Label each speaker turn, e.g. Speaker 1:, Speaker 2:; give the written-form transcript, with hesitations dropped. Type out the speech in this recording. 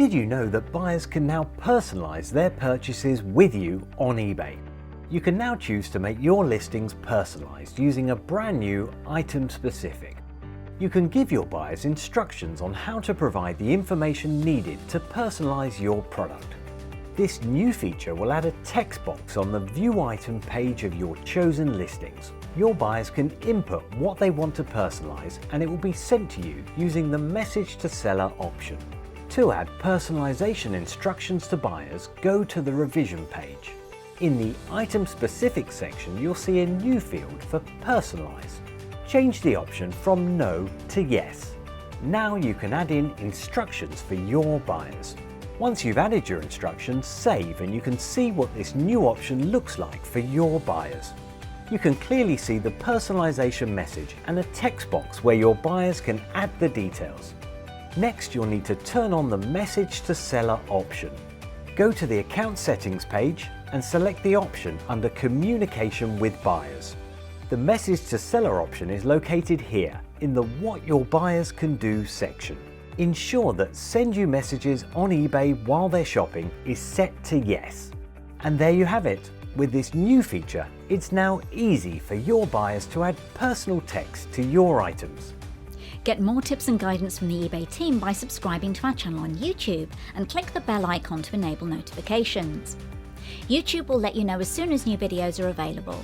Speaker 1: Did you know that buyers can now personalise their purchases with you on eBay? You can now choose to make your listings personalised using a brand new item specific. You can give your buyers instructions on how to provide the information needed to personalise your product. This new feature will add a text box on the View Item page of your chosen listings. Your buyers can input what they want to personalise and it will be sent to you using the Message to Seller option. To add personalisation instructions to buyers, go to the Revision page. In the Item Specific section, you'll see a new field for Personalise. Change the option from No to Yes. Now you can add in instructions for your buyers. Once you've added your instructions, save and you can see what this new option looks like for your buyers. You can clearly see the personalisation message and a text box where your buyers can add the details. Next, you'll need to turn on the Message to Seller option. Go to the Account Settings page and select the option under Communication with Buyers. The Message to Seller option is located here in the What Your Buyers Can Do section. Ensure that Send You Messages on eBay while they're shopping is set to Yes. And there you have it. With this new feature, it's now easy for your buyers to add personal text to your items.
Speaker 2: Get more tips and guidance from the eBay team by subscribing to our channel on YouTube and click the bell icon to enable notifications. YouTube will let you know as soon as new videos are available.